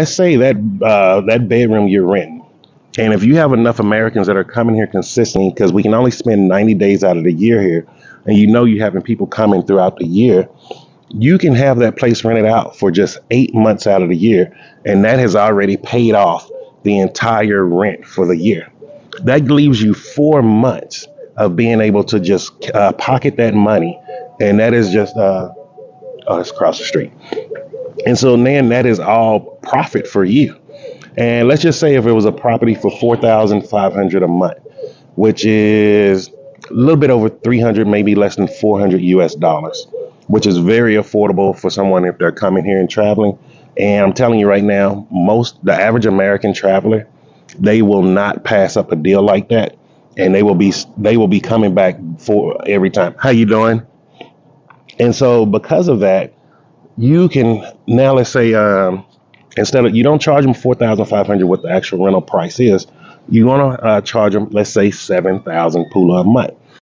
let's say that that bedroom you're renting, and if you have enough Americans that are coming here consistently, because we can only spend 90 days out of the year here, and you know you're having people coming throughout the year, you can have that place rented out for just 8 months out of the year, and that has already paid off the entire rent for the year. That leaves you 4 months of being able to just pocket that money, and that is just oh, it's across the street. And so then that is all profit for you. And let's just say if it was a property for 4,500 a month, which is a little bit over 300, maybe less than 400 US dollars, which is very affordable for someone if they're coming here and traveling. And I'm telling you right now, the average American traveler, they will not pass up a deal like that, and they will be coming back for every time. How you doing? And so because of that, you can now, let's say, instead of, you don't charge them 4,500 what the actual rental price is, you want to charge them, let's say, 7,000 pula a month.